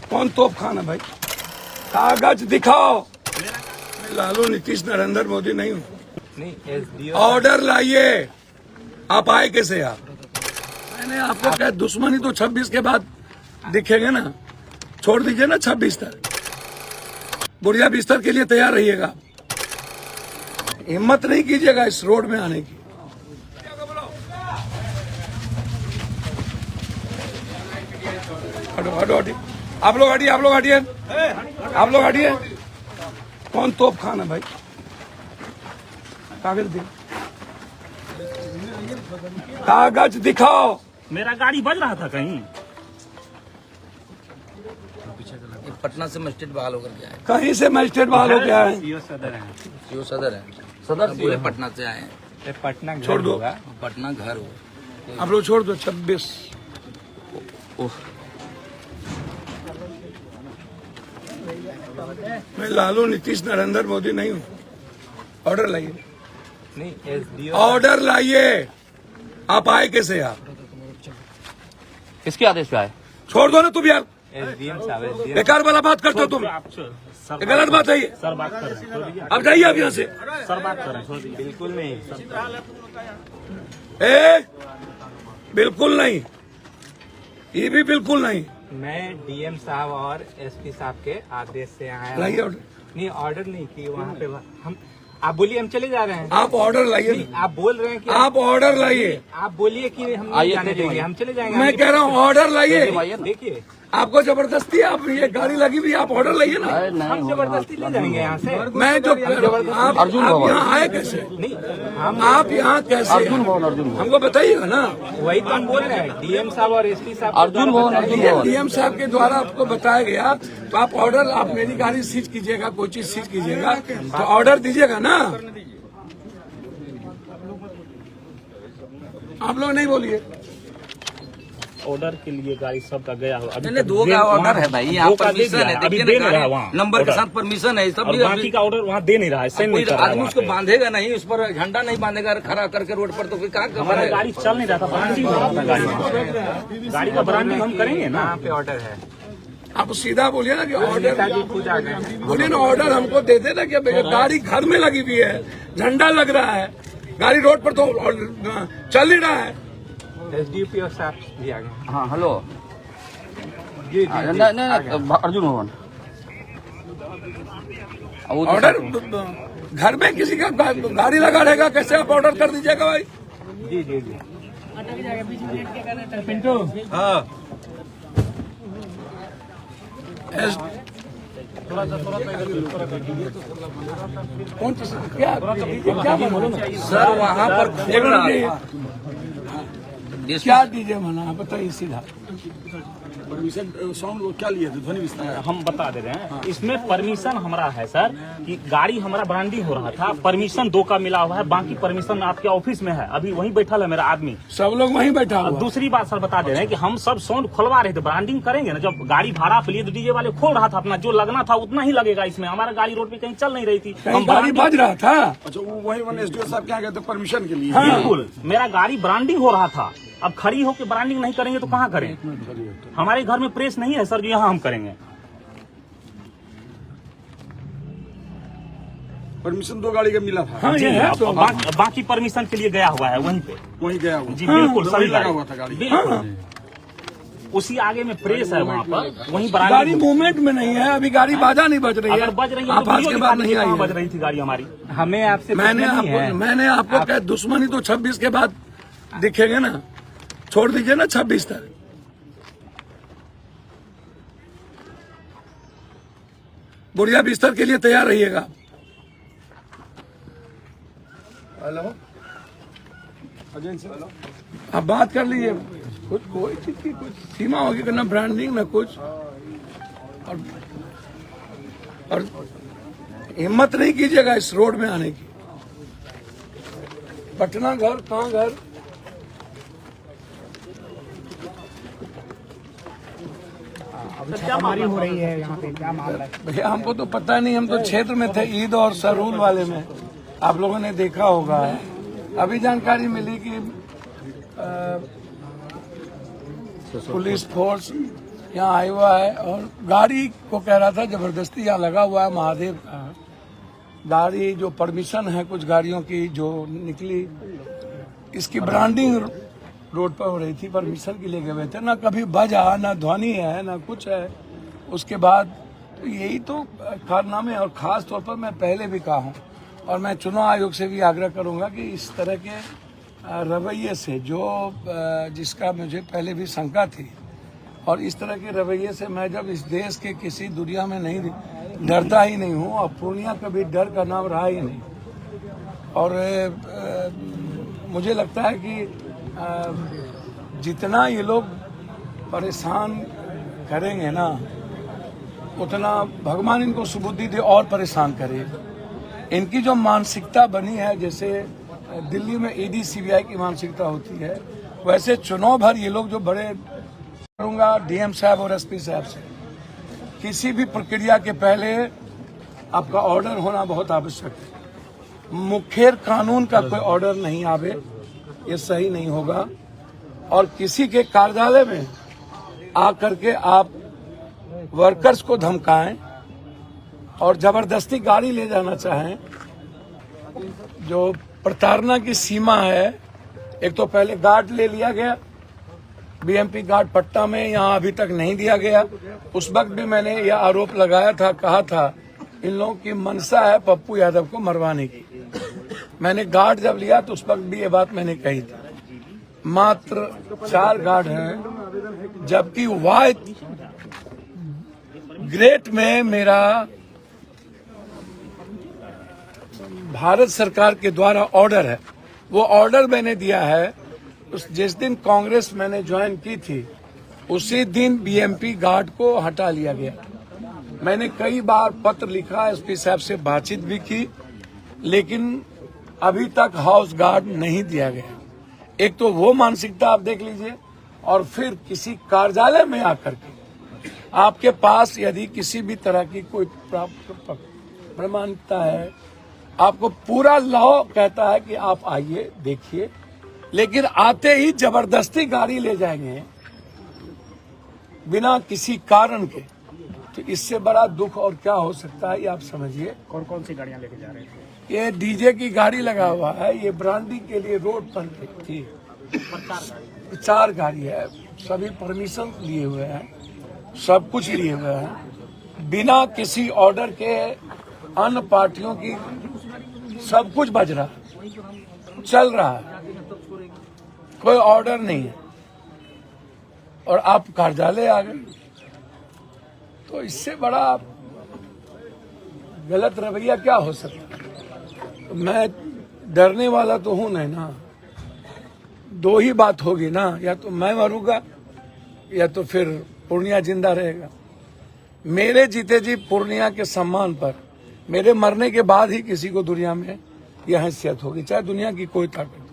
कौन तोप खाना भाई? कागज दिखाओ। लालू नीतीश नरेंद्र मोदी नहीं हूँ। ऑर्डर लाइए। आप आए कैसे? आप मैंने आपको क्या दुश्मनी तो 26 के बाद दिखेंगे ना। छोड़ दीजिए ना 26 तक। बुढ़िया बिस्तर के लिए तैयार रहिएगा। हिम्मत नहीं कीजिएगा इस रोड में आने की। हटो हटो हटिए। आप लोग हटिए, आप लोग हटिए, आप लोग हटिए। कौन तोप खाना भाई? कागज दे, कागज दिखाओ। मेरा गाड़ी बज रहा था कहीं। पटना से मजिस्ट्रेट बहाल होकर के आए। कहीं से मजिस्ट्रेट बहाल हो गया है? सीओ सदर है। सदर पूरे पटना से आए हैं। पटना छोड़ दो। पटना घर हो। आप लोग छोड़ दो। 26 मैं लालू नीतीश नरेंद्र मोदी नहीं हूँ। ऑर्डर लाइए। ऑर्डर लाइए। आप आए कैसे? आप किसके आदेश पे आए? छोड़ दो ना तुम यार। एसडीएम साहब, बेकार वाला बात करते हो तुम। ये गलत बात है ये। सर बात कर रहे हैं। अब जाइए आप यहाँ से। सर बात कर रहे हैं। बिल्कुल नहीं। बिल्कुल नहीं। ये भी बिल्कुल नहीं। मैं डीएम साहब और एसपी साहब के आदेश से आया हूं। लाइए ऑर्डर। नहीं, ऑर्डर नहीं की वहाँ पे हम। आप बोलिए, हम चले जा रहे हैं। आप ऑर्डर लाइए। आप बोल रहे हैं कि आप ऑर्डर लाइए। आप बोलिए कि हम नहीं जाने देंगे, हम चले जाएंगे। मैं कह रहा हूँ ऑर्डर लाइए। देखिए, आपको जबरदस्ती, आप ये गाड़ी लगी हुई, आप ऑर्डर लाइए ना। हम जबरदस्ती ले जाएंगे यहाँ से। मैं जो आप यहाँ आए कैसे? नहीं, हम आप यहाँ कैसे? हमको बताइएगा ना। वही तो हम बोल रहे हैं। डीएम साहब और एसपी साहब डीएम साहब के द्वारा आपको बताया गया, तो आप ऑर्डर, आप मेरी गाड़ी सीज कीजिएगा, कोई चीज सीज कीजिएगा, तो ऑर्डर दीजिएगा ना। आप लोग नहीं बोलिए। ऑर्डर के लिए गाड़ी सबका गया हो। नहीं, 2 का ऑर्डर है भाई। यहाँ परमिशन है, अभी देखिए दे नहीं रहा वहाँ नंबर के साथ परमिशन है। सब बाकी का ऑर्डर वहाँ दे नहीं रहा है। सेंड नहीं कर रहा है आदमी वहाँ उसको पे। बांधेगा नहीं, उस पर झंडा नहीं बांधेगा खड़ा करके रोड पर, तो फिर कहाँ हमारा गाड़ी चल नहीं रहा था। ब्रांडिंग हो रहा था गाड़ी। गाड़ी का ब्रांडिंग हम करेंगे ना। यहाँ पे ऑर्डर है। आप सीधा बोलिए ना कि ऑर्डर, खुद आ गए। बोलिए ना ऑर्डर हमको दे देना कि गाड़ी घर में लगी हुई है, झंडा लग रहा है, गाड़ी रोड पर तो चल नहीं रहा है। एसडीपीओ साहब भी आ गए। हाँ हेलो जी अर्जुन भवन ऑर्डर घर में किसी का गाड़ी लगा रहेगा, कैसे आप ऑर्डर कर दीजिएगा भाई? जी जी जी। पिंटू। हाँ। कौन क्या सर वहाँ पर क्या डीजे मना? बताइए सीधा। परमिशन साउंड क्या लिए थे? ध्वनि विस्तार हम बता दे रहे हैं। इसमें परमिशन हमारा है सर कि गाड़ी हमारा ब्रांडिंग हो रहा था। परमिशन 2 का मिला हुआ है, बाकी परमिशन आपके ऑफिस में है। अभी वहीं बैठा है मेरा आदमी। सब लोग वहीं बैठा हुआ। दूसरी बात सर बता दे रहे हैं कि हम सब साउंड खोलवा रहे थे। ब्रांडिंग करेंगे ना, जब गाड़ी भाड़ा पे लिए तो डीजे वाले खोल रहा था अपना, जो लगना था उतना ही लगेगा इसमें। हमारा गाड़ी रोड पे कहीं चल नहीं रही थी। हम गाड़ी बज रहा था। अच्छा, वो वही वन एसडीओ साहब क्या कहते परमिशन के लिए? बिल्कुल, मेरा गाड़ी ब्रांडिंग हो रहा था। अब खड़ी होकर ब्रांडिंग नहीं करेंगे तो कहाँ करें? हमारे घर में प्रेस नहीं है सर जो यहाँ हम करेंगे। परमिशन 2 गाड़ी का मिला था। हाँ, जी, ये है तो। बाकी परमिशन के लिए गया हुआ है वहीं पे। वहीं गया हुआ। जी बिल्कुल, सही लगा हुआ था गाड़ी। बिल्कुल। उसी आगे में प्रेस है वहाँ पर, वहीं गाड़ी ब्रांडिंग। मूवमेंट में नहीं है अभी, गाड़ी बाजा नहीं बज रही है। अगर बज रही है आप तो आज के बाद नहीं कहाँ आई बज रही थी गाड़ी हमारी? हमें आपसे मैंने आपको क्या दुश्मनी तो 26 के बाद दिखेंगे ना। छोड़ दीजिए ना 26 तक। बुढ़िया बिस्तर के लिए तैयार रहिएगा। हेलो अजय सर, आप बात कर लीजिए। कुछ कोई चीज की कुछ सीमा होगी, करना ब्रांडिंग ना कुछ। और हिम्मत नहीं कीजिएगा इस रोड में आने की। पटना घर, कहाँ घर? क्या हमारी हो रही है यहाँ पे? क्या मामला है भैया? हमको तो पता नहीं, हम तो क्षेत्र में थे, ईद और सरूल वाले में। आप लोगों ने देखा होगा। अभी जानकारी मिली कि पुलिस फोर्स यहाँ आया हुआ है और गाड़ी को कह रहा था जबरदस्ती यहाँ लगा हुआ है महादेव का। गाड़ी जो परमिशन है कुछ गाड़ियों की जो निकली, इसकी ब्रांडिंग रोड पर हो रही थी, परमिशन के लिए गए हुए थे, ना कभी बजा ना ध्वनि है ना कुछ है। उसके बाद तो यही तो कारनामे, और खास तौर पर मैं पहले भी कहा हूँ और मैं चुनाव आयोग से भी आग्रह करूंगा कि इस तरह के रवैये से जो जिसका मुझे पहले भी शंका थी, और इस तरह के रवैये से मैं जब इस देश के किसी दुनिया में नहीं डरता ही नहीं हूँ, और पूर्णिया कभी डर का नाम रहा ही नहीं। और मुझे लगता है कि जितना ये लोग परेशान करेंगे ना, उतना भगवान इनको सुबुद्धि दे और परेशान करे। इनकी जो मानसिकता बनी है, जैसे दिल्ली में ईडी सीबीआई की मानसिकता होती है, वैसे चुनाव भर ये लोग जो बड़े करूंगा डीएम साहब और एसपी साहब से, किसी भी प्रक्रिया के पहले आपका ऑर्डर होना बहुत आवश्यक है। मुखेर कानून का कोई ऑर्डर नहीं आवे, ये सही नहीं होगा। और किसी के कार्यालय में आकर के आप वर्कर्स को धमकाएं और जबरदस्ती गाड़ी ले जाना चाहें, जो प्रताड़ना की सीमा है। एक तो पहले गार्ड ले लिया गया, बीएमपी गार्ड पटना में, यहाँ अभी तक नहीं दिया गया। उस वक्त भी मैंने यह आरोप लगाया था, कहा था इन लोगों की मनसा है पप्पू यादव को मरवाने की। मैंने गार्ड जब लिया तो उस वक्त भी ये बात मैंने कही थी। मात्र 4 गार्ड हैं, जबकि वाई ग्रेट में मेरा भारत सरकार के द्वारा ऑर्डर है, वो ऑर्डर मैंने दिया है। जिस दिन कांग्रेस मैंने ज्वाइन की थी उसी दिन बीएमपी गार्ड को हटा लिया गया। मैंने कई बार पत्र लिखा, एसपी साहब से बातचीत भी की, लेकिन अभी तक हाउस गार्ड नहीं दिया गया। एक तो वो मानसिकता आप देख लीजिए, और फिर किसी कार्यालय में आकर के आपके पास यदि किसी भी तरह की कोई प्रमाणिकता है, आपको पूरा लॉ कहता है कि आप आइए देखिए, लेकिन आते ही जबरदस्ती गाड़ी ले जाएंगे बिना किसी कारण के, तो इससे बड़ा दुख और क्या हो सकता है, ये आप समझिए। कौन कौन सी गाड़ियां लेके जा रहे थे? ये डीजे की गाड़ी लगा हुआ है, ये ब्रांडिंग के लिए रोड पर थी। 4 गाड़ी है, सभी परमिशन लिए हुए हैं, सब कुछ लिए हुए हैं, बिना किसी ऑर्डर के अन्य पार्टियों की सब कुछ बज रहा है, चल रहा है, कोई ऑर्डर नहीं है, और आप कार्यालय आ गए। तो इससे बड़ा गलत रवैया क्या हो सकता है? तो मैं डरने वाला तो हूं नहीं ना। 2 ही बात होगी ना, या तो मैं मरूंगा या तो फिर पूर्णिया जिंदा रहेगा। मेरे जीते जी पूर्णिया के सम्मान पर मेरे मरने के बाद ही किसी को दुनिया में यह हैसियत होगी, चाहे दुनिया की कोई ताकत हो।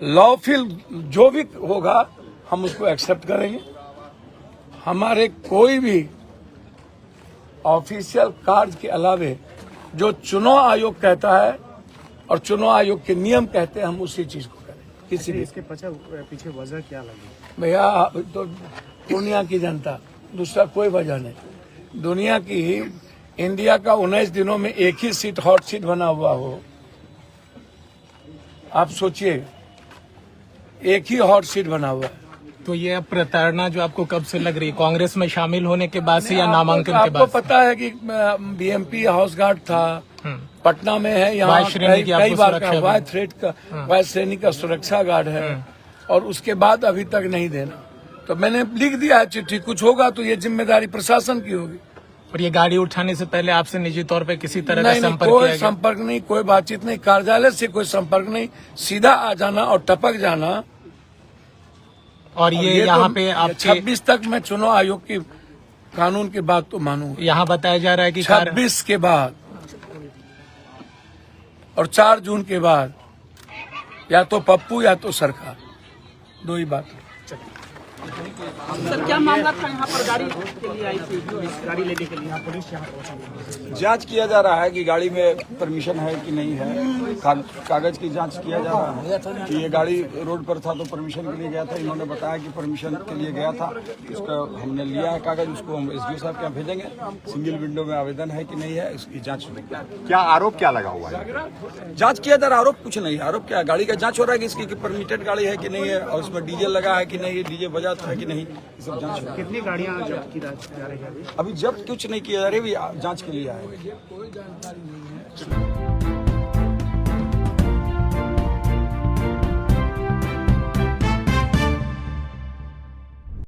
लॉफुल जो भी होगा हम उसको एक्सेप्ट करेंगे। हमारे कोई भी ऑफिशियल कार्य के अलावे जो चुनाव आयोग कहता है और चुनाव आयोग के नियम कहते हैं, हम उसी चीज को करें। किसी भी इसके पीछे वजह क्या लगी? भैया तो दुनिया की जनता, दूसरा कोई वजह नहीं। दुनिया की इंडिया का 19 दिनों में एक ही सीट हॉट सीट बना हुआ हो, आप सोचिए, एक ही हॉट सीट बना हुआ है। तो ये अब प्रताड़ना जो आपको कब से लग रही है, कांग्रेस में शामिल होने के बाद से या नामांकन के बाद? आपको पता है कि बीएमपी हाउस गार्ड था, पटना में है, यहाँ कई बार का वाई थ्रेड का वाई श्रेणी का सुरक्षा गार्ड है, और उसके बाद अभी तक नहीं देना। तो मैंने लिख दिया है चिट्ठी, कुछ होगा तो ये जिम्मेदारी प्रशासन की होगी। और ये गाड़ी उठाने से पहले आपसे निजी तौर पे किसी तरह का नहीं, संपर्क कोई किया गया? संपर्क नहीं, कोई बातचीत नहीं, कार्यालय से कोई संपर्क नहीं, सीधा आ जाना और टपक जाना। और ये यहाँ पे आपके 26 तक मैं चुनाव आयोग की कानून की बात तो मानूंगा। यहाँ बताया जा रहा है कि 26 के बाद और 4 जून के बाद या तो पप्पू या तो सरकार, 2 ही बात है। सर क्या मामला था यहाँ पर गाड़ी के लिए आई थी गाड़ी लेने के लिए यहाँ पुलिस यहाँ पहुंची? जांच किया जा रहा है कि गाड़ी में परमिशन है कि नहीं है। कागज की जांच किया जा रहा है कि ये गाड़ी रोड पर था तो परमिशन के लिए गया था। इन्होंने बताया कि परमिशन के लिए गया था, उसका हमने लिया है कागज, उसको हम एसडीओ साहब के यहाँ भेजेंगे। सिंगल विंडो में आवेदन है कि नहीं है, इसकी जांच होगी। क्या आरोप क्या लगा हुआ है? जांच किया जा रहा है। आरोप कुछ नहीं है। आरोप क्या है? गाड़ी का जांच हो रहा है कि इसकी परमिटेड गाड़ी है कि नहीं है, और उसमें डीजल लगा है कि नहीं, डीजे बजा है कि नहीं, ये सब जांच हो रही है। कितनी गाड़ियाँ जब्त की जा रही है? अभी जब्त कुछ नहीं किया जा रहा है, अभी जांच के लिए आए।